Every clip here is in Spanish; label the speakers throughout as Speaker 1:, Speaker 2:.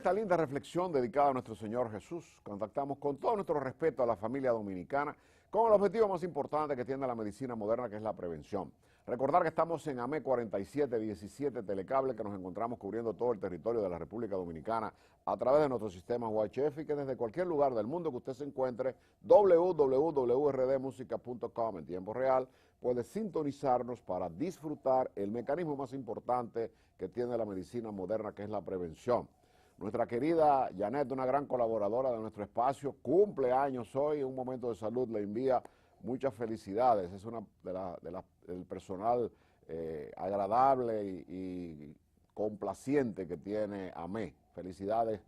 Speaker 1: esta linda reflexión dedicada a nuestro Señor Jesús, contactamos con todo nuestro respeto a la familia dominicana con el objetivo más importante que tiene la medicina moderna, que es la prevención. Recordar que estamos en AME 4717 Telecable, que nos encontramos cubriendo todo el territorio de la República Dominicana a través de nuestro sistema UHF, y que desde cualquier lugar del mundo que usted se encuentre, www.rdmusica.com en tiempo real, puede sintonizarnos para disfrutar el mecanismo más importante que tiene la medicina moderna, que es la prevención. Nuestra querida Janet, una gran colaboradora de nuestro espacio, cumple años hoy, en un momento de salud, le envía muchas felicidades. Es una del personal agradable y complaciente que tiene AME. Felicidades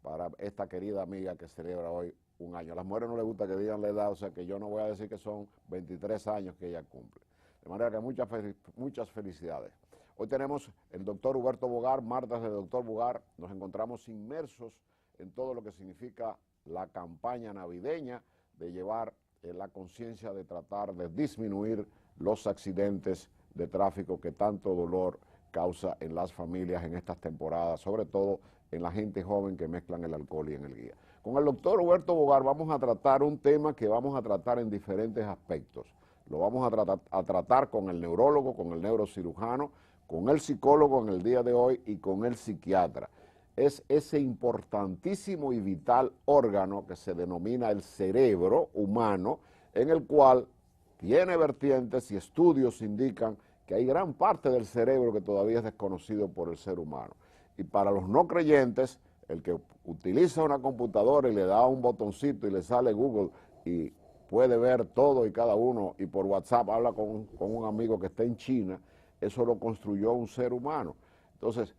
Speaker 1: para esta querida amiga que celebra hoy un año. A las mujeres no les gusta que digan la edad, o sea que yo no voy a decir que son 23 años que ella cumple. De manera que muchas felicidades. Hoy tenemos el doctor Huberto Bogar, martes de doctor Bogar. Nos encontramos inmersos en todo lo que significa la campaña navideña de llevar la conciencia de tratar de disminuir los accidentes de tráfico que tanto dolor causa en las familias en estas temporadas, sobre todo en la gente joven que mezclan el alcohol y en el guía. Con el doctor Huberto Bogar vamos a tratar un tema que vamos a tratar en diferentes aspectos. Lo vamos a tratar con el neurólogo, con el neurocirujano, con el psicólogo en el día de hoy y con el psiquiatra. Es ese importantísimo y vital órgano que se denomina el cerebro humano, en el cual tiene vertientes y estudios indican que hay gran parte del cerebro que todavía es desconocido por el ser humano. Y para los no creyentes, el que utiliza una computadora y le da un botoncito y le sale Google y puede ver todo y cada uno, y por WhatsApp habla con un amigo que está en China, eso lo construyó un ser humano. Entonces,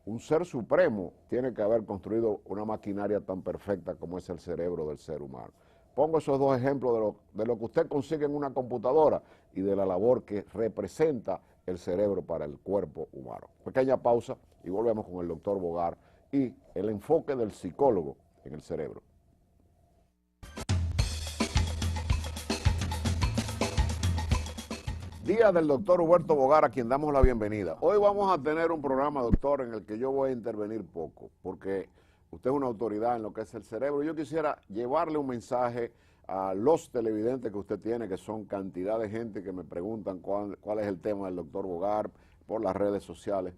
Speaker 1: un ser supremo tiene que haber construido una maquinaria tan perfecta como es el cerebro del ser humano. Pongo esos dos ejemplos de lo que usted consigue en una computadora y de la labor que representa el cerebro para el cuerpo humano. Pequeña pausa y volvemos con el doctor Bogar y el enfoque del psicólogo en el cerebro. Día del doctor Huberto Bogar, a quien damos la bienvenida. Hoy vamos a tener un programa, doctor, en el que yo voy a intervenir poco, porque usted es una autoridad en lo que es el cerebro. Yo quisiera llevarle un mensaje a los televidentes que usted tiene, que son cantidad de gente que me preguntan cuál es el tema del doctor Bogar por las redes sociales.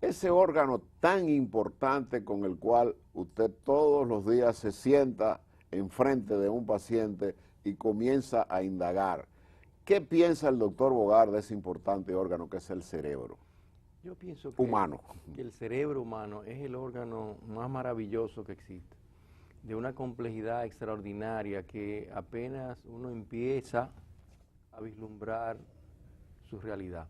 Speaker 1: Ese órgano tan importante con el cual usted todos los días se sienta enfrente de un paciente y comienza a indagar. ¿Qué piensa el doctor Bogar de ese importante órgano que es el cerebro?
Speaker 2: Yo pienso que,
Speaker 1: humano.
Speaker 2: Que el cerebro humano es el órgano más maravilloso que existe, de una complejidad extraordinaria que apenas uno empieza a vislumbrar su realidad.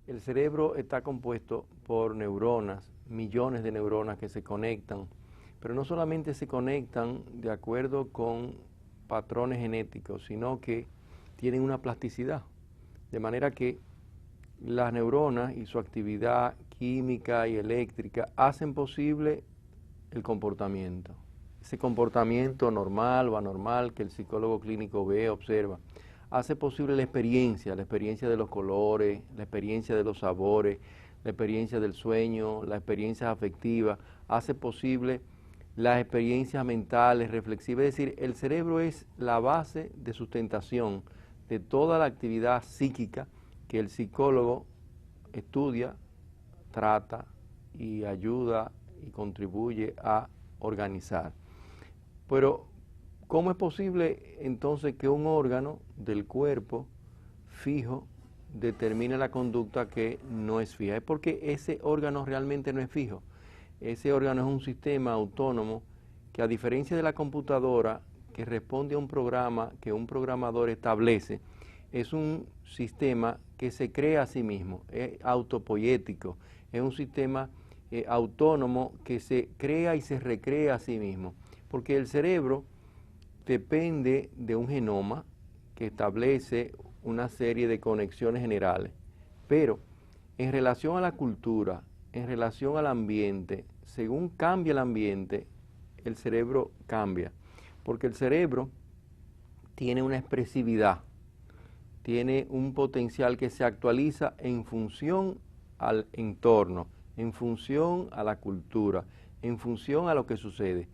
Speaker 2: El cerebro está compuesto por neuronas, millones de neuronas que se conectan, pero no solamente se conectan de acuerdo con patrones genéticos, sino que tienen una plasticidad, de manera que las neuronas y su actividad química y eléctrica hacen posible el comportamiento. Ese comportamiento normal o anormal que el psicólogo clínico ve, observa, hace posible la experiencia de los colores, la experiencia de los sabores, la experiencia del sueño, la experiencia afectiva, hace posible las experiencias mentales, reflexivas. Es decir, el cerebro es la base de sustentación de toda la actividad psíquica que el psicólogo estudia, trata y ayuda y contribuye a organizar. Pero, ¿cómo es posible entonces que un órgano del cuerpo fijo determine la conducta que no es fija? Es porque ese órgano realmente no es fijo. Ese órgano es un sistema autónomo que, a diferencia de la computadora, que responde a un programa que un programador establece, es un sistema que se crea a sí mismo, es autopoyético, es un sistema autónomo que se crea y se recrea a sí mismo, porque el cerebro depende de un genoma que establece una serie de conexiones generales, pero en relación a la cultura, en relación al ambiente, según cambia el ambiente, el cerebro cambia, porque el cerebro tiene una expresividad, tiene un potencial que se actualiza en función al entorno, en función a la cultura, en función a lo que sucede.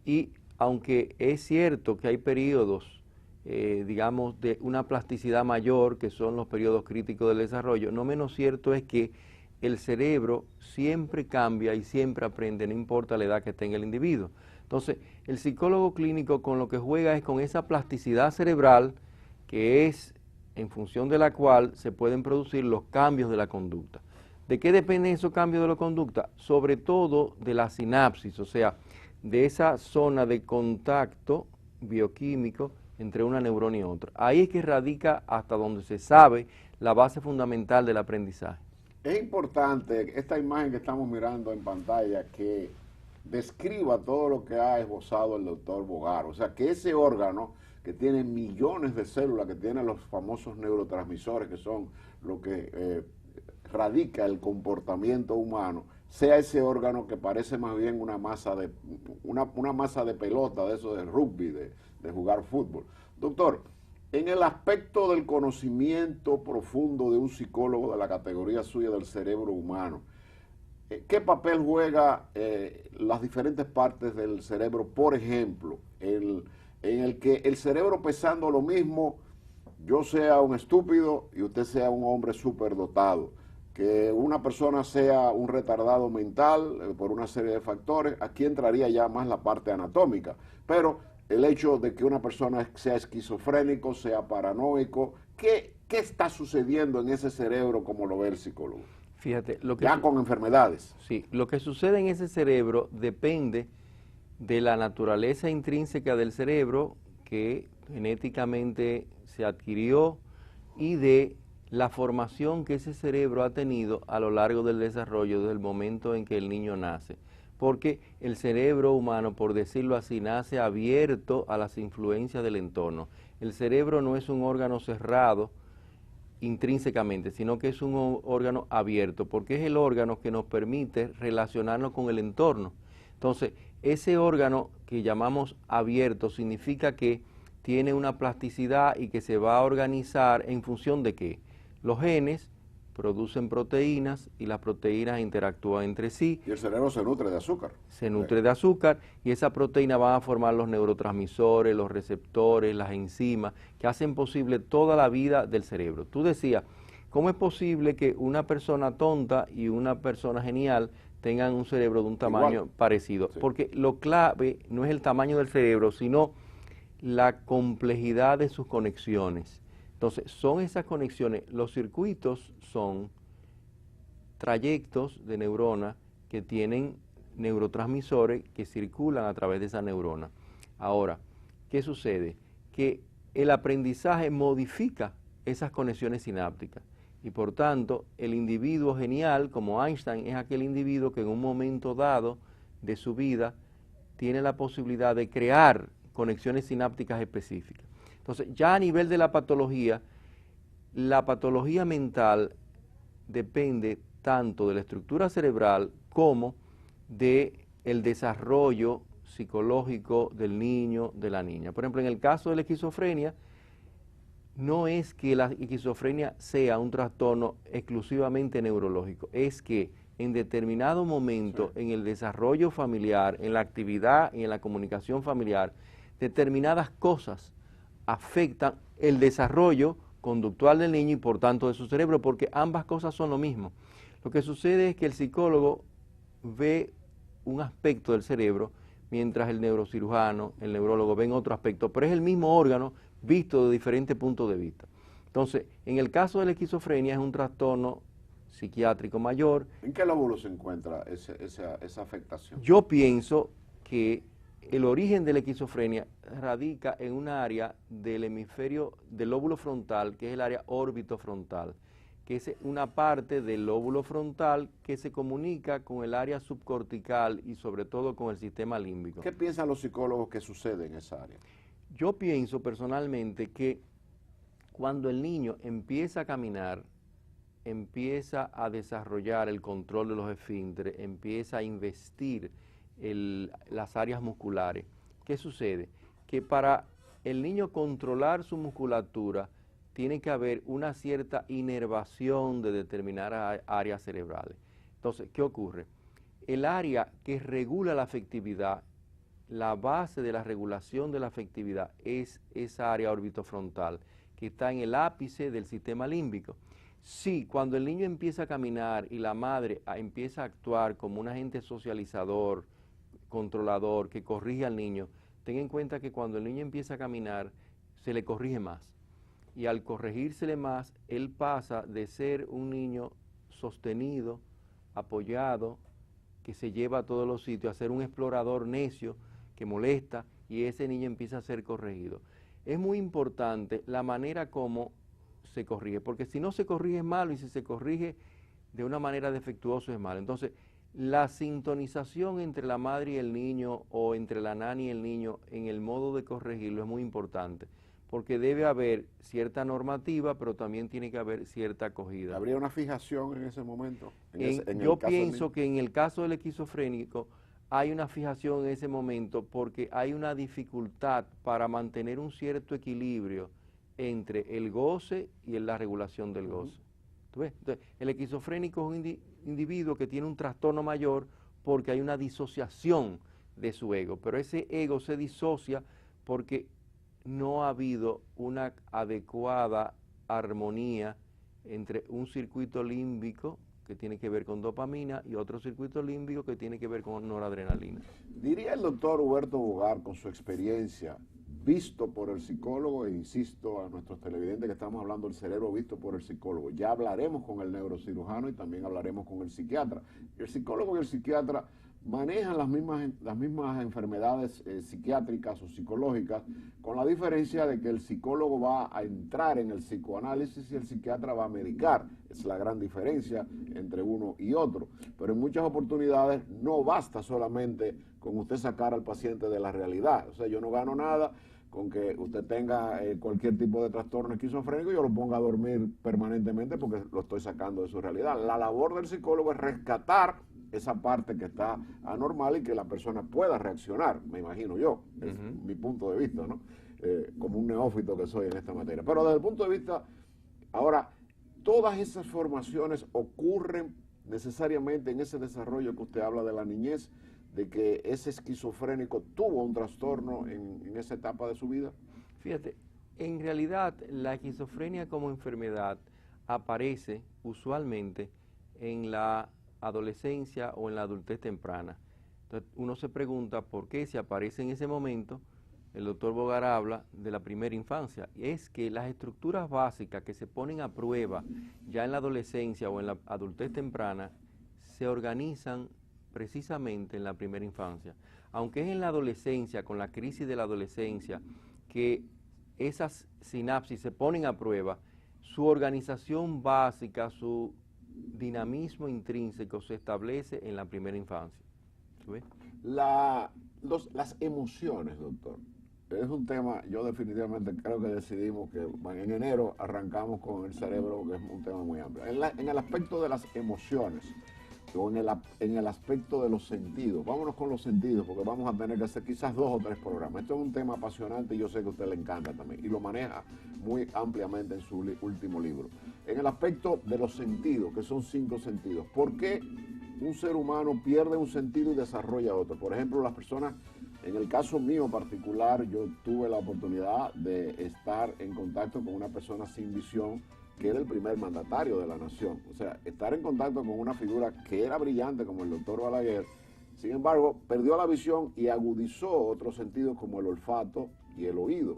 Speaker 2: Y aunque es cierto que hay periodos, digamos, de una plasticidad mayor, que son los periodos críticos del desarrollo, no menos cierto es que el cerebro siempre cambia y siempre aprende, no importa la edad que tenga el individuo. Entonces, el psicólogo clínico con lo que juega es con esa plasticidad cerebral, que es en función de la cual se pueden producir los cambios de la conducta. ¿De qué dependen esos cambios de la conducta? Sobre todo de la sinapsis, o sea, de esa zona de contacto bioquímico entre una neurona y otra. Ahí es que radica, hasta donde se sabe, la base fundamental del aprendizaje.
Speaker 1: Es importante esta imagen que estamos mirando en pantalla que describa todo lo que ha esbozado el doctor Bogaro. O sea, que ese órgano que tiene millones de células, que tiene los famosos neurotransmisores, que son lo que radica el comportamiento humano, sea ese órgano que parece más bien una masa de pelota, de eso de rugby, de jugar fútbol. Doctor, en el aspecto del conocimiento profundo de un psicólogo de la categoría suya del cerebro humano, ¿qué papel juega las diferentes partes del cerebro? Por ejemplo, en el que el cerebro pesando lo mismo, yo sea un estúpido y usted sea un hombre superdotado, que una persona sea un retardado mental por una serie de factores, aquí entraría ya más la parte anatómica, pero el hecho de que una persona sea esquizofrénico, sea paranoico, ¿qué está sucediendo en ese cerebro como lo ve el psicólogo?
Speaker 2: Fíjate,
Speaker 1: ya con enfermedades.
Speaker 2: Sí, lo que sucede en ese cerebro depende de la naturaleza intrínseca del cerebro, que genéticamente se adquirió, y de la formación que ese cerebro ha tenido a lo largo del desarrollo desde el momento en que el niño nace. Porque el cerebro humano, por decirlo así, nace abierto a las influencias del entorno. El cerebro no es un órgano cerrado intrínsecamente, sino que es un órgano abierto, porque es el órgano que nos permite relacionarnos con el entorno. Entonces, ese órgano que llamamos abierto significa que tiene una plasticidad y que se va a organizar en función de qué. Los genes producen proteínas y las proteínas interactúan entre sí.
Speaker 1: Y el cerebro se nutre de azúcar.
Speaker 2: Se nutre de azúcar y esa proteína va a formar los neurotransmisores, los receptores, las enzimas, que hacen posible toda la vida del cerebro. Tú decías, ¿cómo es posible que una persona tonta y una persona genial tengan un cerebro de un tamaño parecido? Sí. Porque lo clave no es el tamaño del cerebro, sino la complejidad de sus conexiones. Entonces, son esas conexiones, los circuitos son trayectos de neuronas que tienen neurotransmisores que circulan a través de esa neurona. Ahora, ¿qué sucede? Que el aprendizaje modifica esas conexiones sinápticas y por tanto el individuo genial como Einstein es aquel individuo que en un momento dado de su vida tiene la posibilidad de crear conexiones sinápticas específicas. Entonces, ya a nivel de la patología mental depende tanto de la estructura cerebral como del desarrollo psicológico del niño, de la niña. Por ejemplo, en el caso de la esquizofrenia, no es que la esquizofrenia sea un trastorno exclusivamente neurológico, es que en determinado momento en el desarrollo familiar, en la actividad y en la comunicación familiar, determinadas cosas afectan el desarrollo conductual del niño y por tanto de su cerebro, porque ambas cosas son lo mismo. Lo que sucede es que el psicólogo ve un aspecto del cerebro, mientras el neurocirujano, el neurólogo ven otro aspecto, pero es el mismo órgano visto de diferentes puntos de vista. Entonces, en el caso de la esquizofrenia es un trastorno psiquiátrico mayor.
Speaker 1: ¿En qué lóbulo se encuentra esa afectación?
Speaker 2: Yo pienso que el origen de la esquizofrenia radica en un área del hemisferio del lóbulo frontal, que es el área orbitofrontal, que es una parte del lóbulo frontal que se comunica con el área subcortical y sobre todo con el sistema límbico.
Speaker 1: ¿Qué piensan los psicólogos que sucede en esa área?
Speaker 2: Yo pienso personalmente que cuando el niño empieza a caminar, empieza a desarrollar el control de los esfínteres, empieza a investir las áreas musculares. ¿Qué sucede? Que para el niño controlar su musculatura tiene que haber una cierta inervación de determinadas áreas cerebrales. Entonces, ¿qué ocurre? el área que regula la afectividad, la base de la regulación de la afectividad es esa área orbitofrontal, que está en el ápice del sistema límbico. Sí, cuando el niño empieza a caminar y la madre empieza a actuar como un agente socializador, controlador, que corrige al niño, ten en cuenta que cuando el niño empieza a caminar, se le corrige más. Y al corregírsele más, él pasa de ser un niño sostenido, apoyado, que se lleva a todos los sitios, a ser un explorador necio, que molesta, y ese niño empieza a ser corregido. Es muy importante la manera como se corrige, porque si no se corrige es malo, y si se corrige de una manera defectuosa es malo. Entonces, la sintonización entre la madre y el niño, o entre la nani y el niño, en el modo de corregirlo es muy importante, porque debe haber cierta normativa, pero también tiene que haber cierta acogida.
Speaker 1: ¿Habría una fijación en ese momento?
Speaker 2: Yo pienso que en el caso del esquizofrénico hay una fijación en ese momento porque hay una dificultad para mantener un cierto equilibrio entre el goce y la regulación del goce. ¿Tú ves? Entonces, el esquizofrénico es un individuo que tiene un trastorno mayor porque hay una disociación de su ego, pero ese ego se disocia porque no ha habido una adecuada armonía entre un circuito límbico que tiene que ver con dopamina y otro circuito límbico que tiene que ver con noradrenalina.
Speaker 1: Diría el doctor Huberto Bogar, con su experiencia, visto por el psicólogo, e insisto a nuestros televidentes que estamos hablando del cerebro visto por el psicólogo, ya hablaremos con el neurocirujano y también hablaremos con el psiquiatra. El psicólogo y el psiquiatra manejan las mismas enfermedades psiquiátricas o psicológicas, con la diferencia de que el psicólogo va a entrar en el psicoanálisis y el psiquiatra va a medicar. Es la gran diferencia entre uno y otro. Pero en muchas oportunidades no basta solamente con usted sacar al paciente de la realidad. O sea, yo no gano nada con que usted tenga cualquier tipo de trastorno esquizofrénico y yo lo ponga a dormir permanentemente porque lo estoy sacando de su realidad. La labor del psicólogo es rescatar esa parte que está anormal y que la persona pueda reaccionar, me imagino yo, es mi punto de vista, ¿no? Como un neófito que soy en esta materia. Pero desde el punto de vista, ahora, todas esas formaciones ocurren necesariamente en ese desarrollo que usted habla de la niñez, de que ese esquizofrénico tuvo un trastorno en esa etapa de su vida.
Speaker 2: Fíjate, en realidad la esquizofrenia como enfermedad aparece usualmente en la adolescencia o en la adultez temprana. Entonces uno se pregunta por qué si aparece en ese momento. El doctor Bogar habla de la primera infancia. Es que las estructuras básicas que se ponen a prueba ya en la adolescencia o en la adultez temprana se organizan precisamente en la primera infancia. Aunque es en la adolescencia, con la crisis de la adolescencia, que esas sinapsis se ponen a prueba, su organización básica, su dinamismo intrínseco se establece en la primera infancia. ¿Ves?
Speaker 1: Las emociones, doctor, es un tema, yo definitivamente creo que decidimos que en enero arrancamos con el cerebro, que es un tema muy amplio. En el aspecto de las emociones, o en el aspecto de los sentidos, vámonos con los sentidos, porque vamos a tener que hacer quizás 2 o 3 programas. Esto es un tema apasionante y yo sé que a usted le encanta también, y lo maneja muy ampliamente en su último libro. En el aspecto de los sentidos, que son 5 sentidos, ¿por qué un ser humano pierde un sentido y desarrolla otro? Por ejemplo, las personas, en el caso mío particular, yo tuve la oportunidad de estar en contacto con una persona sin visión, que era el primer mandatario de la nación. O sea, estar en contacto con una figura que era brillante como el doctor Balaguer, sin embargo, perdió la visión y agudizó otros sentidos como el olfato y el oído.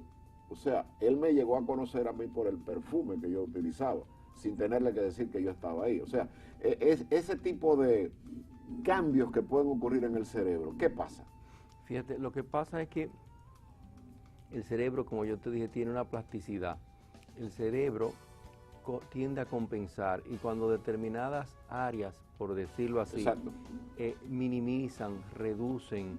Speaker 1: O sea, él me llegó a conocer a mí por el perfume que yo utilizaba, sin tenerle que decir que yo estaba ahí. O sea, es ese tipo de cambios que pueden ocurrir en el cerebro. ¿Qué pasa?
Speaker 2: Fíjate, lo que pasa es que el cerebro, como yo te dije, tiene una plasticidad. El cerebro tiende a compensar y cuando determinadas áreas, por decirlo así, minimizan, reducen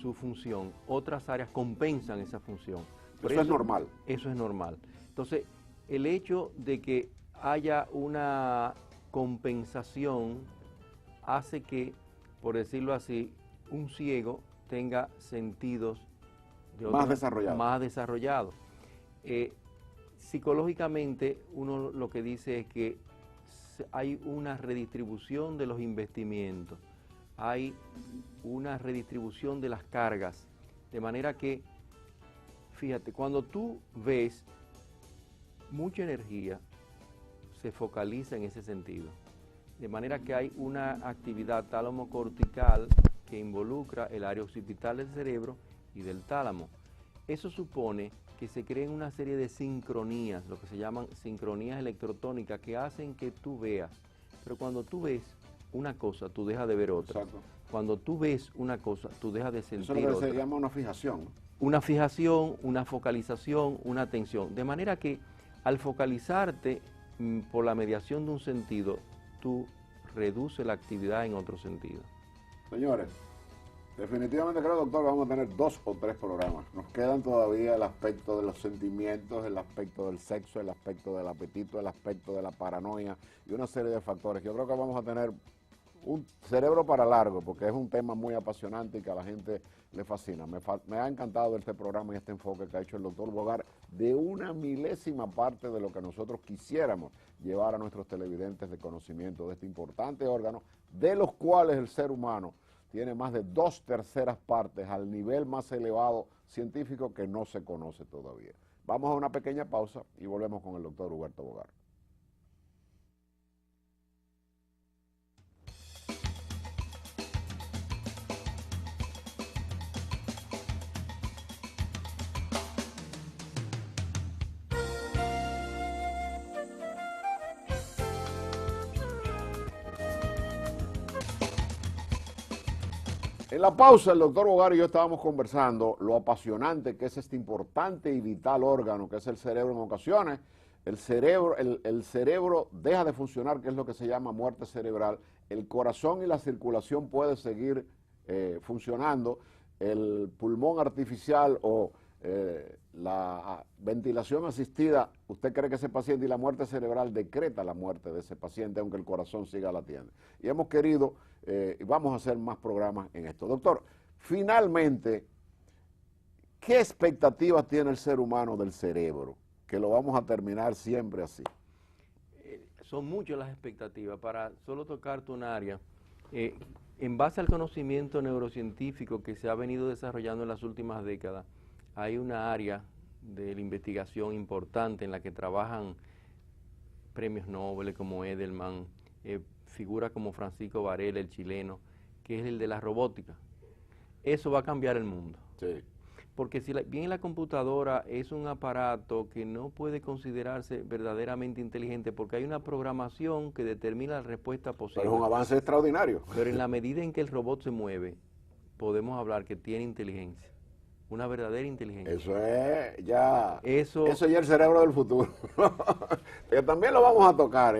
Speaker 2: su función, otras áreas compensan esa función.
Speaker 1: Eso es normal.
Speaker 2: Eso es normal. Entonces, el hecho de que haya una compensación hace que, por decirlo así, un ciego tenga sentidos
Speaker 1: más
Speaker 2: desarrollados. Psicológicamente, uno lo que dice es que hay una redistribución de los investimientos. hay una redistribución de las cargas, de manera que, fíjate, cuando tú ves mucha energía, se focaliza en ese sentido, de manera que hay una actividad tálamo-cortical que involucra el área occipital del cerebro y del tálamo. Eso supone que se creen una serie de sincronías, lo que se llaman sincronías electrotónicas, que hacen que tú veas. Pero cuando tú ves una cosa, tú dejas de ver otra.
Speaker 1: Exacto.
Speaker 2: Cuando tú ves una cosa, tú dejas de sentir
Speaker 1: Eso es lo que
Speaker 2: otra.
Speaker 1: se llama una fijación, ¿no?
Speaker 2: Una fijación, una focalización, una atención. De manera que al focalizarte por la mediación de un sentido, tú reduces la actividad en otro sentido.
Speaker 1: Señores, definitivamente creo, doctor, vamos a tener 2 o 3 programas. Nos quedan todavía el aspecto de los sentimientos, el aspecto del sexo, el aspecto del apetito, el aspecto de la paranoia y una serie de factores. Yo creo que vamos a tener un cerebro para largo, porque es un tema muy apasionante y que a la gente le fascina. Me ha encantado este programa y este enfoque que ha hecho el doctor Bogar de una milésima parte de lo que nosotros quisiéramos llevar a nuestros televidentes de conocimiento de este importante órgano, de los cuales el ser humano tiene más de 2/3 partes al nivel más elevado científico que no se conoce todavía. Vamos a una pequeña pausa y volvemos con el doctor Huberto Bogar. En la pausa, el doctor Bogar y yo estábamos conversando lo apasionante que es este importante y vital órgano que es el cerebro. En ocasiones, el cerebro deja de funcionar, que es lo que se llama muerte cerebral. El corazón y la circulación puede seguir funcionando. El pulmón artificial o la ventilación asistida, usted cree que ese paciente, y la muerte cerebral decreta la muerte de ese paciente, aunque el corazón siga latiendo. Y hemos querido, vamos a hacer más programas en esto. Doctor, finalmente, ¿qué expectativas tiene el ser humano del cerebro? Que lo vamos a terminar siempre así.
Speaker 2: Son muchas las expectativas. Para solo tocarte un área, en base al conocimiento neurocientífico que se ha venido desarrollando en las últimas décadas, hay una área de la investigación importante en la que trabajan premios Nobel como Edelman, figuras como Francisco Varela, el chileno, que es el de la robótica. Eso va a cambiar el mundo.
Speaker 1: Sí.
Speaker 2: Porque si bien la computadora es un aparato que no puede considerarse verdaderamente inteligente, porque hay una programación que determina la respuesta posible.
Speaker 1: Pero es un avance extraordinario.
Speaker 2: Pero en la medida en que el robot se mueve, podemos hablar que tiene inteligencia. Una verdadera inteligencia.
Speaker 1: Eso es ya,
Speaker 2: eso
Speaker 1: ya el cerebro del futuro. Que también lo vamos a tocar.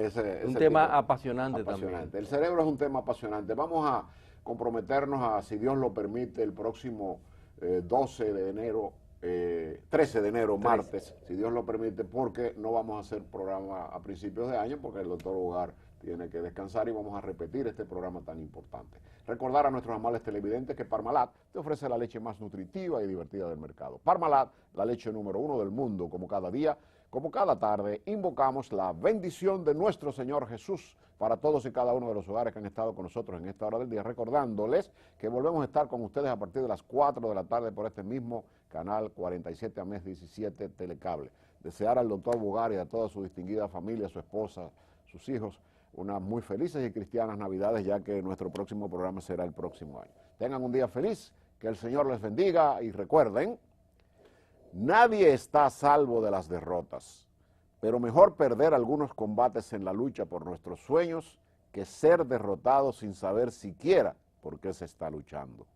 Speaker 2: Un tema apasionante también.
Speaker 1: El cerebro es un tema apasionante. Vamos a comprometernos a, si Dios lo permite, el próximo 12 de enero, 13 de enero, martes, si Dios lo permite, porque no vamos a hacer programa a principios de año, porque el doctor Bogar tiene que descansar y vamos a repetir este programa tan importante. Recordar a nuestros amables televidentes que Parmalat te ofrece la leche más nutritiva y divertida del mercado. Parmalat, la leche número 1 del mundo, como cada día, como cada tarde, invocamos la bendición de nuestro Señor Jesús para todos y cada uno de los hogares que han estado con nosotros en esta hora del día, recordándoles que volvemos a estar con ustedes a partir de las 4 de la tarde por este mismo canal 47 a mes 17 Telecable. Desear al doctor Bogar y a toda su distinguida familia, su esposa, sus hijos, unas muy felices y cristianas Navidades, ya que nuestro próximo programa será el próximo año. Tengan un día feliz, que el Señor les bendiga y recuerden, nadie está a salvo de las derrotas, pero mejor perder algunos combates en la lucha por nuestros sueños que ser derrotado sin saber siquiera por qué se está luchando.